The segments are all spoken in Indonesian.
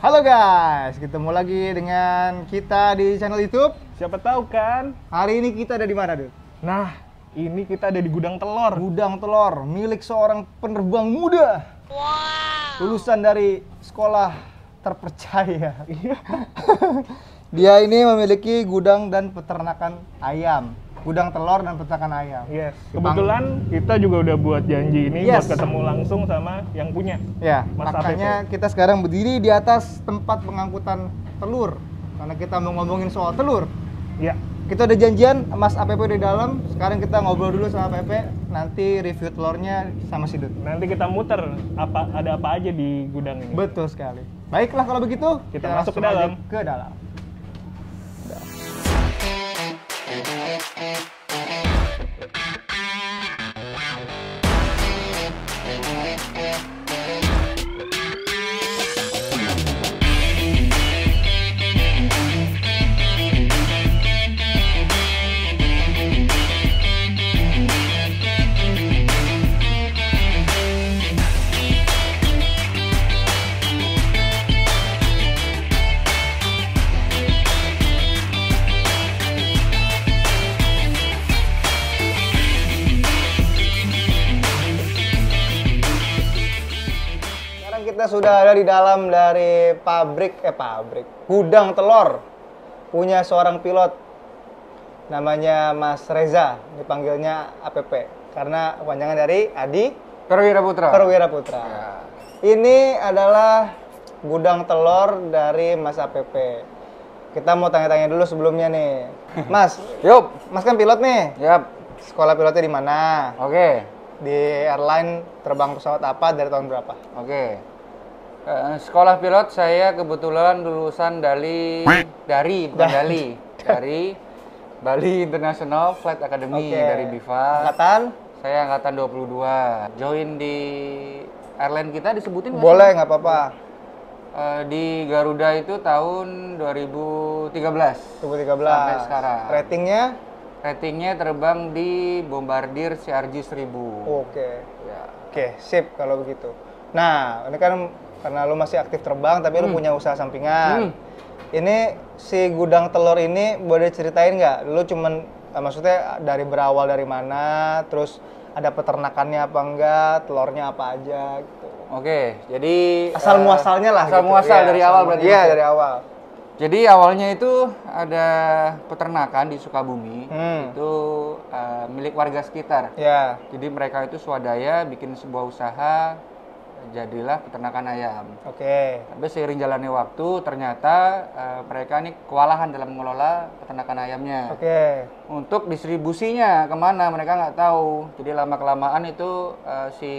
Halo guys, ketemu lagi dengan kita di channel YouTube. Siapa tahu kan? Hari ini kita ada di mana, Dut? Nah, ini kita ada di gudang telur. Gudang telur milik seorang penerbang muda. Wow. Lulusan dari sekolah terpercaya. Dia ini memiliki gudang dan peternakan ayam. Gudang telur dan peternakan ayam. Yes. Kebetulan kita juga udah buat janji ini buat ketemu langsung sama yang punya. Ya, Mas makanya APP. kita sekarang berdiri di atas tempat pengangkutan telur. Karena kita mau ngomongin soal telur. Ya. Kita udah janjian, Mas APP di dalam. Sekarang kita ngobrol dulu sama APP. Nanti review telurnya sama si Dut. Nanti kita muter ada apa aja di gudang ini. Betul sekali. Baiklah kalau begitu, Kita masuk ke langsung dalam. aja ke dalam. Kita sudah ada di dalam dari pabrik gudang telur punya seorang pilot namanya Mas Reza, dipanggilnya APP karena kepanjangan dari Adi Perwira Putra. Ya. Ini adalah gudang telur dari Mas APP. Kita mau tanya-tanya dulu sebelumnya nih, Mas. Yup. Mas kan pilot nih. Yap. Sekolah pilotnya di mana? Oke. Di airline terbang pesawat apa dari tahun berapa? Oke. Sekolah pilot saya kebetulan lulusan dari Bali International Flight Academy dari BIFA. Angkatan? Saya angkatan 22. Join di airline kita disebutin nggak Boleh, sih? nggak apa-apa. Di Garuda itu tahun 2013. 2013. Sampai sekarang. Ratingnya terbang di Bombardier CRJ 1000. Oke. Ya. Oke, sip kalau begitu. Nah, ini kan karena lu masih aktif terbang tapi lu punya usaha sampingan. Ini si gudang telur ini boleh ceritain nggak? Lu cuman maksudnya dari berawal dari mana, terus ada peternakannya apa enggak, telurnya apa aja gitu. Oke, jadi Asal muasalnya lah. asal gitu. muasal dari awal berarti. Iya, dari awal. Jadi awalnya itu ada peternakan di Sukabumi, itu milik warga sekitar. Ya. Jadi mereka itu swadaya bikin sebuah usaha, jadilah peternakan ayam. Oke. Tapi seiring jalannya waktu, ternyata mereka ini kewalahan dalam mengelola peternakan ayamnya. Oke. Untuk distribusinya kemana mereka nggak tahu. Jadi lama-kelamaan itu si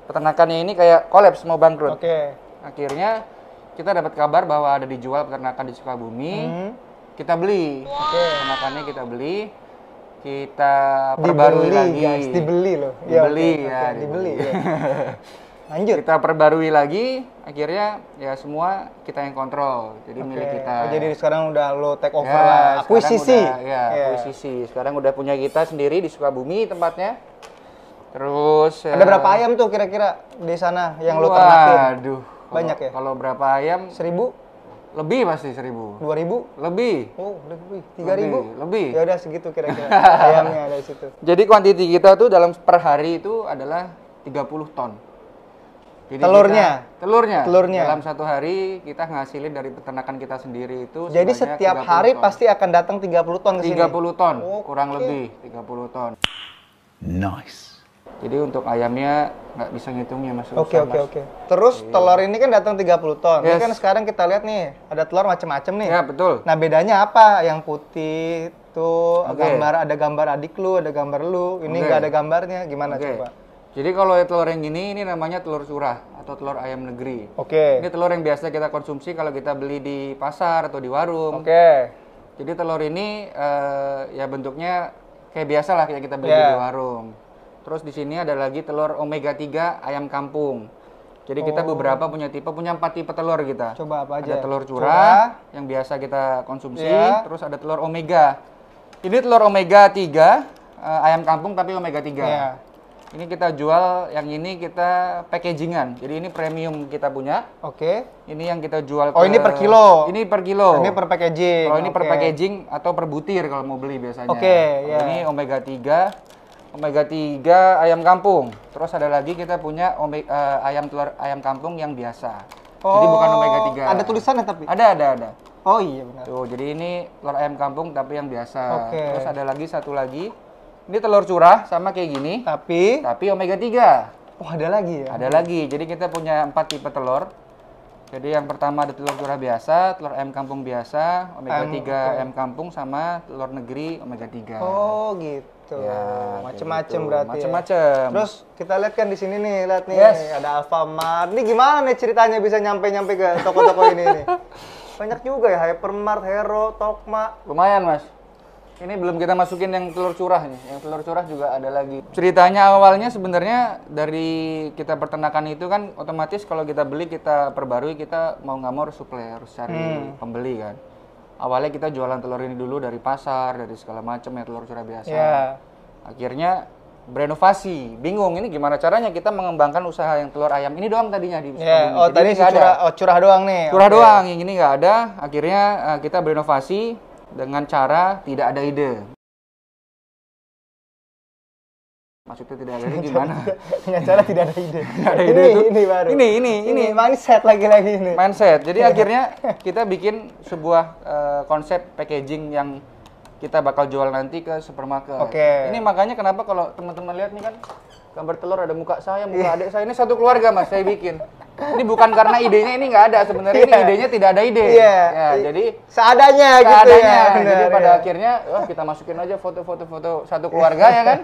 peternakannya ini kayak kolaps, mau bangkrut. Oke. Akhirnya kita dapat kabar bahwa ada dijual peternakan di Sukabumi. Kita beli. Peternakannya kita beli. Kita perbarui lagi. Guys, dibeli loh. Dibeli, ya. Dibeli. Ya. Lanjut. Kita perbarui lagi, akhirnya ya semua kita yang kontrol. Jadi milik kita. Oh, jadi sekarang udah lo take over Ya, lah. sekarang Akuisisi. udah, akuisisi. Sekarang udah punya kita sendiri di Sukabumi tempatnya. Terus Ada berapa ayam tuh kira-kira di sana yang lo ternakin? Waduh. Banyak ya? Kalau berapa ayam? 1.000? Lebih pasti 1.000. 2.000? Lebih. Oh, lebih. 3.000? Lebih. Ya udah segitu kira-kira ayamnya dari situ. Jadi kuantiti kita tuh dalam per hari itu adalah 30 ton. Jadi Telurnya? Telurnya. Dalam satu hari kita ngasilin dari peternakan kita sendiri itu Jadi sebanyak setiap 30 hari ton. pasti akan datang 30 ton ke sini? 30 ton, Oke. kurang lebih 30 ton. Nice. Jadi untuk ayamnya nggak bisa ngitungnya Mas. Oke. Terus telur ini kan datang 30 ton. Ini Yes. kan sekarang kita lihat nih, ada telur macam-macam nih. Ya, betul. Nah, bedanya apa? Yang putih tuh Oke. ada gambar adik lu, ada gambar lu. Ini Oke. nggak ada gambarnya. Gimana Oke. coba? Jadi kalau telur yang ini namanya telur surah atau telur ayam negeri. Oke. Ini telur yang biasa kita konsumsi kalau kita beli di pasar atau di warung. Oke. Jadi telur ini ya bentuknya kayak biasa lah kayak kita beli Yeah. di warung. Terus di sini ada lagi telur omega 3 ayam kampung. Jadi kita beberapa punya 4 tipe telur kita. Coba apa aja? Ada telur curah yang biasa kita konsumsi, Yeah. terus ada telur omega. Ini telur omega 3 ayam kampung tapi omega 3. Yeah. Ini kita jual, yang ini kita packagingan. Jadi ini premium kita punya. Oke. Ini yang kita jual Oh, ini per kilo. Ini per kilo. Ini per packaging. Kalau ini per packaging atau per butir kalau mau beli biasanya. Oke, ya. Ini omega 3. Omega 3 ayam kampung. Terus ada lagi kita punya ayam telur ayam kampung yang biasa. Jadi bukan omega 3. Ada tulisannya tapi? Ada. Oh iya benar. Tuh, jadi ini telur ayam kampung tapi yang biasa. Oke. Terus ada lagi satu lagi. Ini telur curah sama kayak gini. Tapi omega 3. Oh, ada lagi ya? Ada lagi. Jadi kita punya 4 tipe telur. Jadi yang pertama ada telur curah biasa, telur ayam kampung biasa, omega 3 ayam kampung sama telur negeri omega 3. Oh, gitu. Ya, macem-macem gitu. berarti. Macem-macem. Ya. Terus kita lihat kan di sini nih, lihat nih, Yes. ada Alfamart. Ini gimana nih ceritanya bisa nyampe-nyampe ke toko-toko ini nih? Banyak juga ya, Hypermart, Hero, Tokma. Lumayan, Mas. Ini belum kita masukin yang telur curah nih. Yang telur curah juga ada lagi. Ceritanya awalnya sebenarnya dari kita peternakan itu kan otomatis kalau kita beli kita perbarui, kita mau nggak mau harus suplai, harus cari pembeli kan. Awalnya kita jualan telur ini dulu dari pasar, dari segala macam ya telur curah biasa. Ya. Akhirnya berinovasi, bingung ini gimana caranya kita mengembangkan usaha yang telur ayam ini doang tadinya di Ya. Oh, Jadi tadi ini si nggak ada. curah doang nih. Curah Oke. doang, yang ini nggak ada. Akhirnya kita berinovasi dengan cara tidak ada ide. Maksudnya tidak ada ide gimana? Dengan cara tidak ada ide. Tidak ada ide itu. Ini baru. Ini. Mindset lagi ini. Mindset. Jadi akhirnya kita bikin sebuah konsep packaging yang kita bakal jual nanti ke supermarket. Oke. Ini makanya kenapa kalau teman-teman lihat nih kan gambar telur ada muka saya, muka adik saya, ini satu keluarga Mas saya bikin. Ini bukan karena idenya ini nggak ada sebenarnya, ini idenya tidak ada ide. Iya. Ya, jadi Seadanya gitu ya. jadi Benar, pada ya. akhirnya kita masukin aja foto-foto satu keluarga ya kan.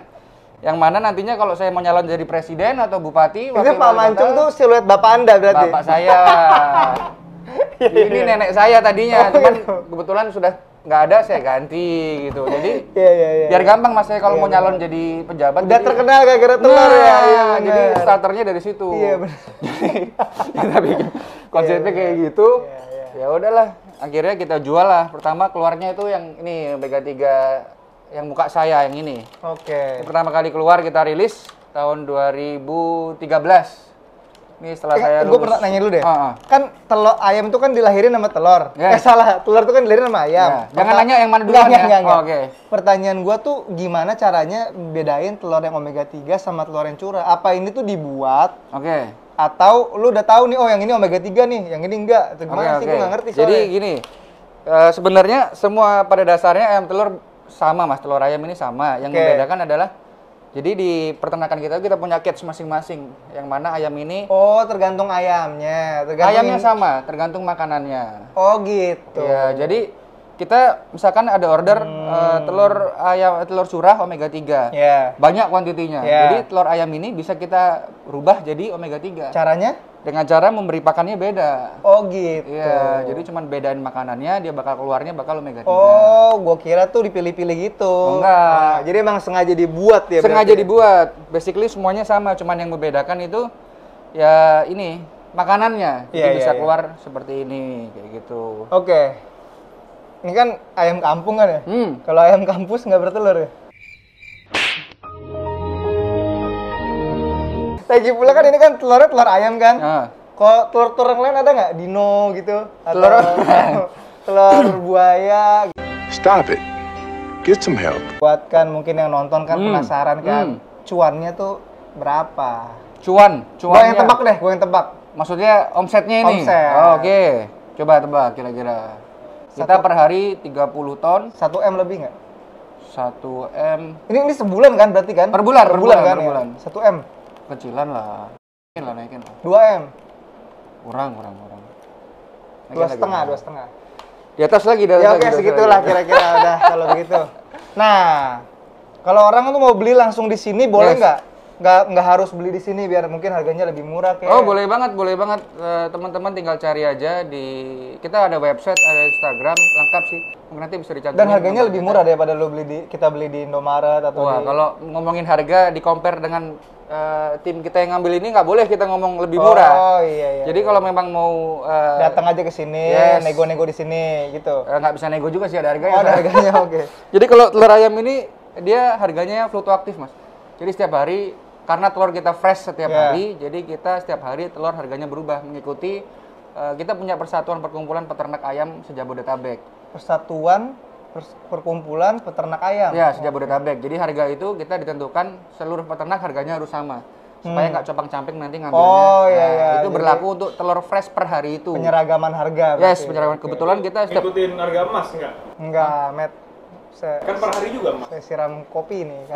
Yang mana nantinya kalau saya mau nyalon jadi presiden atau bupati, Itu Pak Mancung tuh siluet bapak Anda berarti. bapak saya. Ini nenek saya tadinya, cuman kebetulan sudah nggak ada, saya ganti gitu. Jadi Iya. biar gampang Mas saya kalau mau nyalon jadi pejabat. Udah jadi- terkenal gara-gara telur Nah, ya. Iya, jadi benar. starternya dari situ. Iya, benar. Kita bikin konsepnya kayak gitu. Ya udahlah, akhirnya kita jual lah. Pertama keluarnya itu yang ini omega 3 yang muka saya yang ini. Oke. Ini pertama kali keluar kita rilis tahun 2013. Ini setelah saya Gue pernah nanya dulu deh. Ah. Kan telur ayam itu kan dilahirin sama telur. Yes. Salah. Telur itu kan dilahirin sama ayam. Ya, jangan nanya yang mana duluan ya. Enggak. Oh, oke. Pertanyaan gua tuh gimana caranya bedain telur yang omega 3 sama telur yang curah? Apa ini tuh dibuat Oke. atau lu udah tahu nih, oh yang ini omega 3 nih, yang ini enggak? Atau gimana sih? Gua nggak ngerti soalnya. Jadi gini, sebenarnya semua pada dasarnya ayam telur sama Mas, telur ayam ini sama. Yang Oke. membedakan adalah jadi di peternakan kita punya cage masing-masing. Yang mana ayam ini Oh, tergantung ayamnya. ayamnya sama, tergantung makanannya. Oh, gitu. Ya, jadi kita misalkan ada order telur curah omega 3. Ya. Banyak kuantitinya. Ya. Jadi telur ayam ini bisa kita rubah jadi omega 3. Caranya? Dengan cara memberi pakannya beda. Oh, gitu. Iya, jadi cuman bedain makanannya, dia bakal keluarnya bakal omega 3. Oh, gua kira tuh dipilih-pilih gitu. Enggak. Ah, jadi emang sengaja dibuat ya Sengaja berarti? dibuat. Basically semuanya sama, cuman yang membedakan itu ya ini makanannya. Jadi Iya, bisa iya. keluar seperti ini, kayak gitu. Oke. Ini kan ayam kampung kan ya? Kalau ayam kampus nggak bertelur ya? Lagi pula kan ini kan telurnya telur ayam kan? Nah, Kok telur-telur yang lain ada nggak? Dino gitu? Atau Telur- telur buaya? Stop it. Get some help. Buat kan mungkin yang nonton kan penasaran kan? Cuannya tuh berapa? cuan. Gua yang tebak deh, gua yang tebak. Maksudnya omsetnya ini? Omset. Oh, oke. Coba tebak kira-kira. Kita per hari 30 ton, 1 M lebih nggak? 1 M. Ini sebulan kan berarti kan? Per bulan, per bulan, kan per bulan. ya? 1 M, Kecilan lah. Naikin lah. 2 M, Kurang. Naikin 2,5, lagi. 2,5. Di atas lagi, di atas Ya lagi, oke, di atas segitulah lagi. kira-kira udah kalau begitu. Nah, kalau orang tuh mau beli langsung di sini boleh Yes. nggak? Nggak harus beli di sini biar mungkin harganya lebih murah kayak. Oh, boleh banget. Teman-teman tinggal cari aja di kita ada website, ada Instagram, lengkap sih. Mungkin nanti bisa dicantumin. Dan harganya nomor lebih kita. murah daripada kita beli di Indomaret atau Wah, di. kalau ngomongin harga di compare dengan tim kita yang ngambil ini nggak boleh kita ngomong lebih murah. Oh iya. Jadi kalau memang mau datang aja ke sini, Yes. nego-nego di sini gitu. nggak bisa nego juga sih, ada Oh, harganya. ada harganya, oke. Jadi kalau telur ayam ini dia harganya fluktuatif, Mas. Jadi setiap hari karena telur kita fresh setiap hari, jadi kita setiap hari telur harganya berubah mengikuti kita punya persatuan perkumpulan peternak ayam se-Jabodetabek. Persatuan perkumpulan peternak ayam. Ya, se-Jabodetabek. Jadi harga itu kita ditentukan seluruh peternak harganya harus sama. Supaya nggak compang-camping nanti ngambilnya. Oh iya. Itu berlaku untuk telur fresh per hari itu. Penyeragaman harga. Yes, penyeragaman. Kebetulan kita Ikutin harga emas nggak? Enggak, Matt. Kan per hari juga emas. Saya siram kopi nih.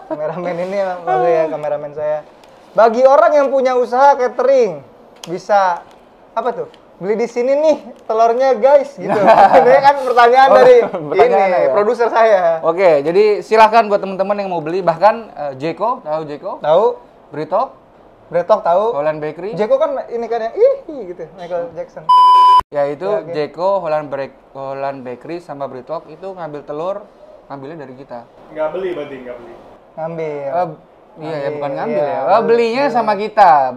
Kameramen ini maksudnya kameramen saya. Bagi orang yang punya usaha catering, bisa apa tuh? Beli di sini nih telurnya guys gitu. Ini kan pertanyaan dari ini produser saya. Oke, jadi silahkan buat teman-teman yang mau beli, bahkan Jeko, tahu Jeko? Tahu? Bretok tahu? Holland Bakery. Jeko kan ini kan yang gitu, Michael Jackson. Ya itu Jeko, Holland Bakery sama Bretok itu ngambil telur, ngambilnya dari kita. Nggak beli berarti, nggak beli. Ngambil. Iya, ya bukan ngambil ya. Belinya sama kita,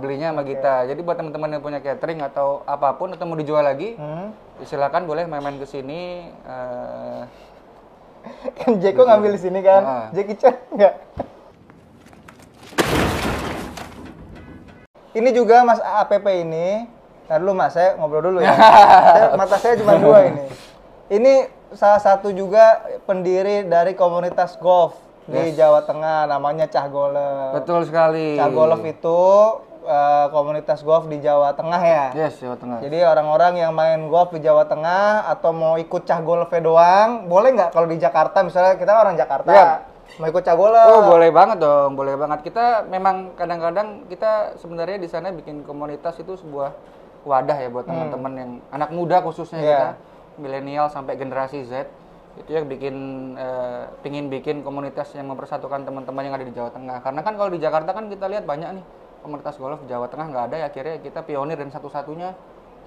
Jadi buat teman-teman yang punya catering atau apapun atau mau dijual lagi, silakan boleh main-main ke sini. Kan Jeko ngambil di sini kan, Jackie Chan enggak? Ini juga Mas APP ini. Ntar dulu Mas, saya ngobrol dulu ya. Mata saya cuma dua ini. Ini salah satu juga pendiri dari komunitas golf di Jawa Tengah, namanya Cah Golf. Betul sekali. Cah Golf itu komunitas golf di Jawa Tengah ya? Yes, Jawa Tengah. Jadi orang-orang yang main golf di Jawa Tengah atau mau ikut Cah Golfnya doang, boleh nggak kalau di Jakarta, misalnya kita orang Jakarta, mau ikut Cah Golf? Oh, boleh banget dong, boleh banget. Kita memang kadang-kadang kita sebenarnya di sana bikin komunitas itu sebuah wadah ya buat teman-teman yang anak muda khususnya kita, milenial sampai generasi Z. Itu yang pingin bikin komunitas yang mempersatukan teman-teman yang ada di Jawa Tengah. Karena kan kalau di Jakarta kan kita lihat banyak nih komunitas golf, di Jawa Tengah nggak ada ya. Akhirnya kita pionir dan satu-satunya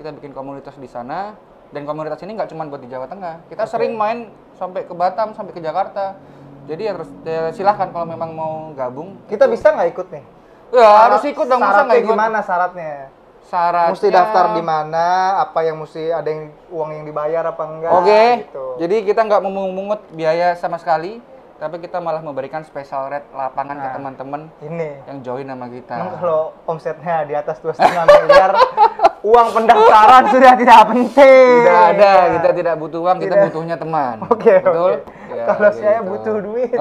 kita bikin komunitas di sana. Dan komunitas ini nggak cuma buat di Jawa Tengah. Kita sering main sampai ke Batam, sampai ke Jakarta. Jadi silahkan kalau memang mau gabung. Kita bisa nggak ikut nih? Ya harus ikut dong, masa nggak ikut? Gimana syaratnya? Syaratnya mesti daftar di mana, apa yang mesti ada yang uang yang dibayar apa enggak gitu. Jadi kita nggak memungut biaya sama sekali, tapi kita malah memberikan special rate lapangan ke teman-teman ini yang join sama kita. Emang kalau omsetnya di atas 2,5 miliar, uang pendaftaran sudah tidak penting. Tidak ada, kita tidak butuh uang, kita butuhnya teman. Betul? Ya, kalau saya butuh duit.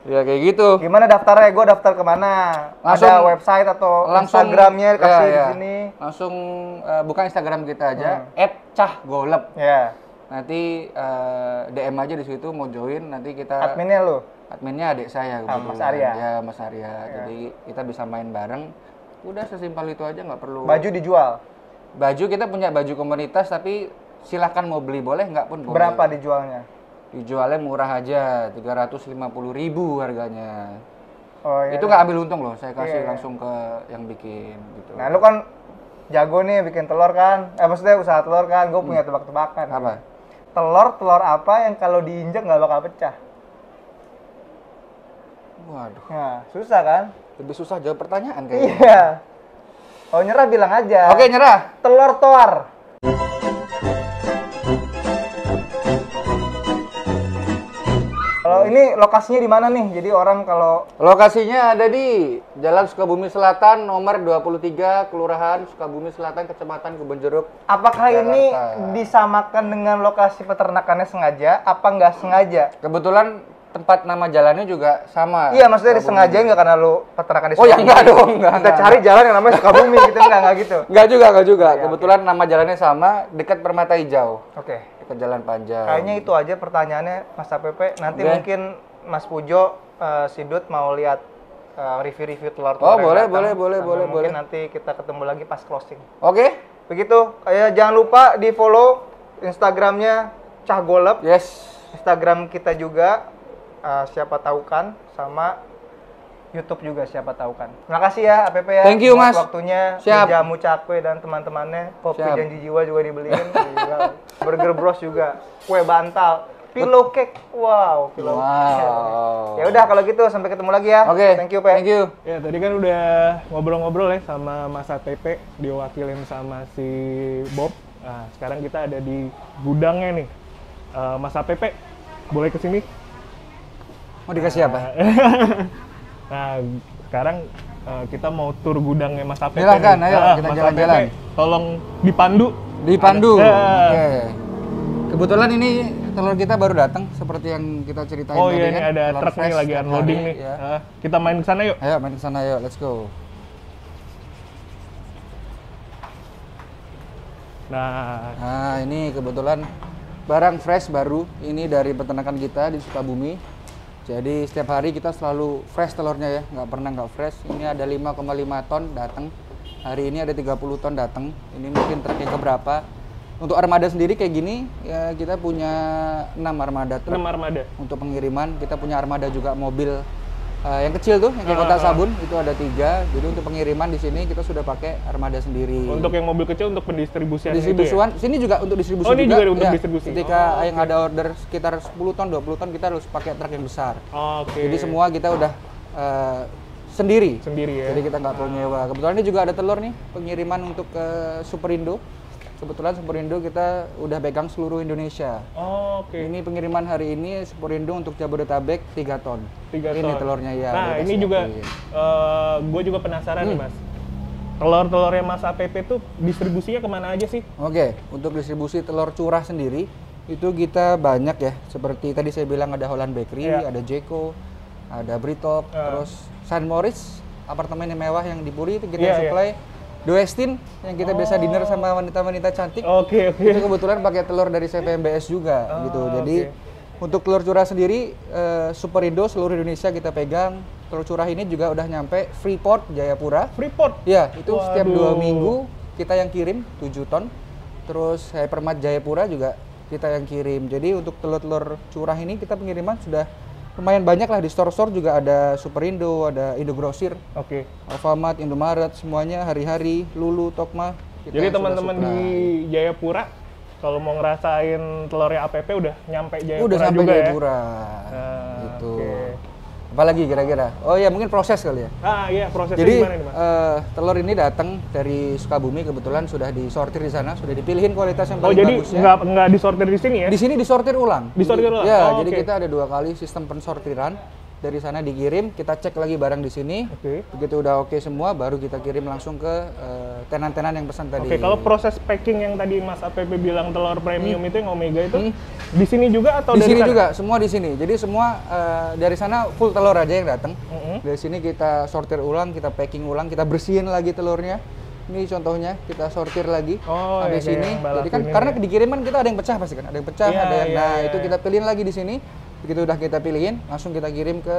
Ya kayak gitu. Gimana daftarnya? Gue daftar kemana? Langsung, ada website atau Instagramnya kasih di sini? Langsung buka Instagram kita aja, @cahgolep. Ya. Nanti DM aja di situ mau join, nanti kita. Adminnya lu? Adminnya adik saya kebetulan. Mas Arya. Ya Mas Arya. Jadi kita bisa main bareng. Udah sesimpel itu aja, nggak perlu. Baju dijual? Baju kita punya baju komunitas, tapi silahkan mau beli boleh, nggak pun boleh. Berapa dijualnya? Dijualnya murah aja, 350.000 harganya. Oh, iya, itu nggak ambil untung loh, saya kasih langsung ke yang bikin gitu. Nah lu kan jago nih bikin telur kan, maksudnya usaha telur kan, gue punya tebak-tebakan. Apa? Telur apa yang kalau diinjek nggak bakal pecah? Waduh. Nah, susah kan? Lebih susah jawab pertanyaan kayaknya. Iya. Oh nyerah bilang aja. Oke, nyerah. Telur toar. Kalau ini lokasinya di mana nih? Jadi orang kalau lokasinya ada di Jalan Sukabumi Selatan nomor 23, Kelurahan Sukabumi Selatan, Kecamatan Kebonjeruk. Apakah Jakarta ini disamakan dengan lokasi peternakannya sengaja apa nggak sengaja? Kebetulan tempat nama jalannya juga sama. Iya, maksudnya disengajain nggak karena lu peternakan di Sukabumi? Oh ya enggak dong, enggak. Kita cari jalan yang namanya Sukabumi gitu, enggak gitu. Enggak juga. Ya, kebetulan nama jalannya sama, dekat Permata Hijau. Oke. Ke Jalan Panjang. Kayaknya itu aja pertanyaannya Mas APP. Nanti mungkin Mas Pujo, Sidut mau lihat review-review telur-telur. Oh, boleh. Mungkin nanti kita ketemu lagi pas closing. Oke. Begitu. Jangan lupa di-follow Instagramnya Cah Golep. Yes. Instagram kita juga siapa tahu kan, sama YouTube juga siapa tahu kan. Terima kasih ya APP ya. Thank you Mas. Waktunya. Siap. Jamu Cakwe dan teman-temannya. Kopi Janji Jiwa juga dibeliin. Burger Bros juga. Kue bantal. Pillow cake. Wow, pillow cake. Ya udah kalau gitu sampai ketemu lagi ya. Oke. Thank you, Pe. Thank you. Ya, tadi kan udah ngobrol-ngobrol ya sama Mas APP, diwakilin sama si Bob. Nah, sekarang kita ada di gudangnya nih. Mas APP, boleh kesini? Mau dikasih apa? Nah, sekarang kita mau tur gudangnya Mas APP. Silahkan, ayo kita Mas jalan-jalan. APP, tolong dipandu. Dipandu. Ya. Oke. Kebetulan ini telur kita baru datang seperti yang kita ceritain Oh tadi iya, ini kan. ada Telur truk nih fresh lagi setiap unloading hari, nih. ya. Kita main ke sana yuk. Ayo main ke sana yuk, let's go. Nah, ini kebetulan barang fresh baru. Ini dari peternakan kita di Sukabumi. Jadi setiap hari kita selalu fresh telurnya ya, nggak pernah nggak fresh. Ini ada 5,5 ton datang. Hari ini ada 30 ton datang. Ini mungkin truk yang keberapa. Untuk armada sendiri kayak gini, ya kita punya 6 armada truk. 6 armada. Untuk pengiriman, kita punya armada juga mobil yang kecil tuh, yang kayak kotak sabun, itu ada 3. Jadi untuk pengiriman di sini kita sudah pakai armada sendiri. Untuk yang mobil kecil untuk pendistribusian Distribusian, itu ya? sini juga untuk distribusi Oh, ini juga untuk ya. distribusi. Ketika yang ada order sekitar 10 ton, 20 ton, kita harus pakai truk yang besar. Oke. Jadi semua kita udah sendiri. Sendiri ya. Jadi kita nggak perlu nyewa. Kebetulan ini juga ada telur nih, pengiriman untuk Superindo. Kebetulan Superindo kita udah pegang seluruh Indonesia. Oke. Ini pengiriman hari ini Superindo untuk Jabodetabek 3 ton. 3 ton. Ini telurnya ya. Nah, udah ini juga siapin. gue juga penasaran nih, Mas. Telur-telurnya Mas APP tuh distribusinya kemana aja sih? Oke, untuk distribusi telur curah sendiri itu kita banyak ya. Seperti tadi saya bilang ada Holland Bakery, Iya. ada Jeko, ada Britop, terus San Moritz, apartemen yang mewah yang di Puri itu kita Iya, supply. Doestin yang kita biasa dinner sama wanita-wanita cantik. Oke. Itu kebetulan pakai telur dari CPMBS juga gitu. Jadi untuk telur curah sendiri Superindo seluruh Indonesia kita pegang. Telur curah ini juga udah nyampe Freeport Jayapura. Freeport. Ya, itu setiap 2 Waduh. minggu kita yang kirim 7 ton. Terus Hypermart Jayapura juga kita yang kirim. Jadi untuk telur-telur curah ini kita pengiriman sudah lumayan banyak lah. Di store-store juga ada Superindo, ada Indogrosir, Oke. Alfamart, Indomaret, semuanya hari-hari, Lulu, Tokma. kita Jadi sudah teman-teman supply. di Jayapura kalau mau ngerasain telurnya APP udah nyampe Jayapura Udah sampai juga Jayapura. Nah, Gitu. oke. Apalagi kira-kira? Oh ya mungkin proses kali ya. Iya, prosesnya Jadi gimana nih, Mas? telur ini datang dari Sukabumi, kebetulan sudah disortir di sana, sudah dipilihin kualitas yang Oh, paling jadi bagus ya. nggak disortir di sini ya? Di sini disortir ulang. Disortir ulang? Ya, Oh, jadi oke. kita ada 2 kali sistem pensortiran. Dari sana dikirim, kita cek lagi barang di sini. Oke. Begitu udah oke semua, baru kita kirim langsung ke tenan-tenan yang pesan tadi. Oke, kalau proses packing yang tadi Mas APP bilang telur premium itu yang Omega itu di sini juga atau Di dari sini sana? juga, semua di sini. Jadi semua dari sana full telur aja yang datang. Mm-mm. Dari sini kita sortir ulang, kita packing ulang, kita bersihin lagi telurnya. Ini contohnya, kita sortir lagi Oh, habis ya, kayak ini. yang Mbak Jadi kan lakuin karena ini ya. dikirim kan kita ada yang pecah pasti kan, ada yang pecah, Iya, ada yang iya, nah iya, itu iya. kita pilihin lagi di sini. Begitu udah kita pilihin, langsung kita kirim ke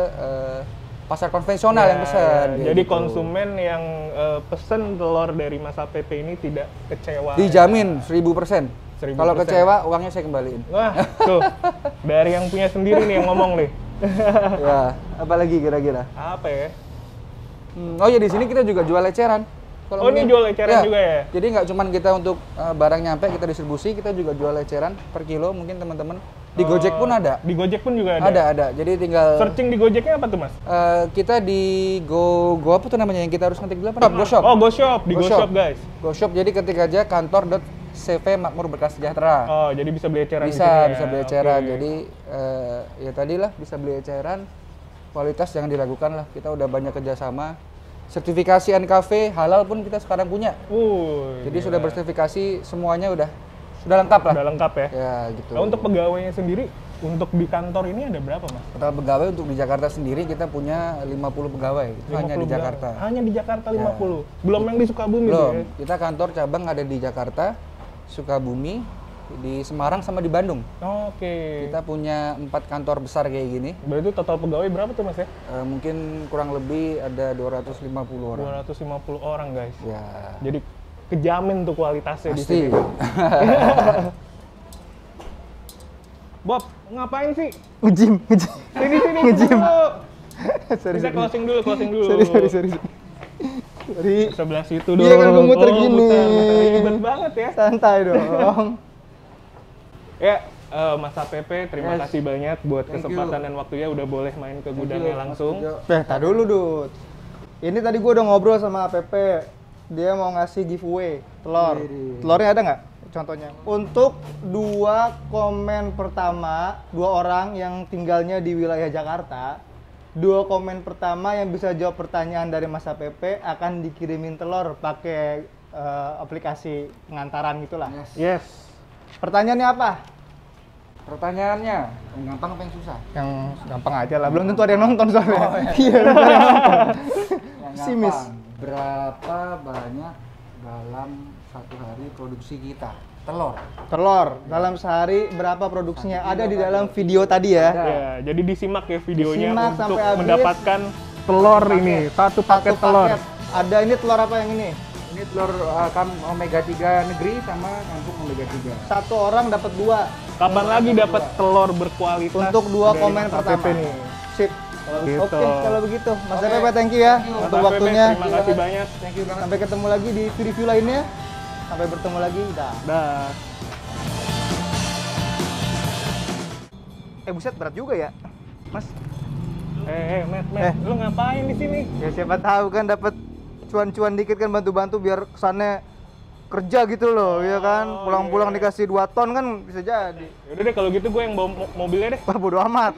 pasar konvensional yang pesan. kayak Jadi gitu. konsumen yang pesen telur dari Mas APP ini tidak kecewa. Dijamin 1000%. 1000%. Kalau kecewa uangnya saya kembaliin. Wah, tuh. Dari yang punya sendiri nih yang ngomong nih. Ya, apalagi kira-kira? Apa ya? Oh ya di sini kita juga jual eceran. Oh, ini jual eceran juga ya? Jadi nggak cuma kita untuk barang nyampe kita distribusi, kita juga jual eceran per kilo mungkin teman-teman. Di Gojek pun ada. Di Gojek pun juga ada? Ada. Jadi tinggal Searching di Gojeknya apa tuh, Mas? kita di Go apa tuh namanya yang kita harus ngetik dulu apa? GoShop. Oh, GoShop. Di GoShop, guys. GoShop. Jadi ketik aja kantor.cv Makmur Berkah Sejahtera. Oh, jadi bisa beli eceran di Bisa, sini ya? bisa beli eceran. Oke. Jadi ya tadilah bisa beli eceran. Kualitas jangan diragukan lah. Kita udah banyak kerjasama. Sertifikasi NKV halal pun kita sekarang punya. Jadi sudah bersertifikasi semuanya udah lengkap lah. Udah lengkap ya? Ya gitu. Nah, untuk pegawainya sendiri, untuk di kantor ini ada berapa, Mas? Total pegawai untuk di Jakarta sendiri kita punya 50 pegawai. Itu hanya 50 di Jakarta. Ya. Hanya di Jakarta 50. Belum yang di Sukabumi tuh Belum. ya? Kita kantor cabang ada di Jakarta, Sukabumi, di Semarang sama di Bandung. Oke. Kita punya 4 kantor besar kayak gini. Berarti total pegawai berapa tuh, Mas ya? Mungkin kurang lebih ada 250 orang. 250 orang, guys. Ya. Jadi kejamin tuh kualitasnya di Pasti. sini. Bob, ngapain sih? Ngejim. Sini Ngejim. dulu. Sorry, Kita closing dulu. sorry. Sebelah situ dong. Iya kan gue muter gini. Muter ribet banget ya. Santai dong. Ya, Mas APP, terima Yes. kasih banyak buat Thank kesempatan you. dan waktunya udah boleh main ke gudangnya langsung. Tar dulu, Dut. Ini tadi gue udah ngobrol sama APP. Dia mau ngasih giveaway telur. Widih. Telurnya ada nggak? contohnya. Untuk 2 komen pertama, 2 orang yang tinggalnya di wilayah Jakarta, 2 komen pertama yang bisa jawab pertanyaan dari Mas APP akan dikirimin telur pakai aplikasi pengantaran gitulah. Yes. Pertanyaannya apa? Pertanyaannya, yang gampang apa yang susah? Yang gampang aja lah, belum tentu ada yang nonton soalnya. Iya, belum tentu ada yang nonton. Yang Simis. gampang. Berapa banyak dalam satu hari produksi kita? Telur. Telur dalam sehari berapa produksinya? Ada di dalam video tadi ya. Ya, jadi disimak ya videonya Disimak untuk sampai habis. mendapatkan telur ini, satu paket telur. Ada ini telur apa yang ini? Ini telur omega 3 negeri sama kampung omega 3. Satu orang dapat 2 Kapan lagi dapat telur berkualitas? untuk 2 dari komen Mas pertama. APP nih. Sip. Gitu. Oke, kalau begitu. Mas Oke. APP thank you ya Mas untuk APP, waktunya. Terima kasih banyak. Thank you banget. Sampai ketemu lagi di review lainnya. Sampai bertemu lagi. Dah. Dah. Buset berat juga ya. Mas. Matt, lu ngapain di sini? Ya siapa tahu kan dapat cuan-cuan dikit kan, bantu-bantu biar kesannya kerja gitu loh, ya kan? Pulang-pulang iya. dikasih 2 ton kan bisa jadi. Yaudah deh kalau gitu gue yang bawa mobilnya deh. Wah, bodo amat.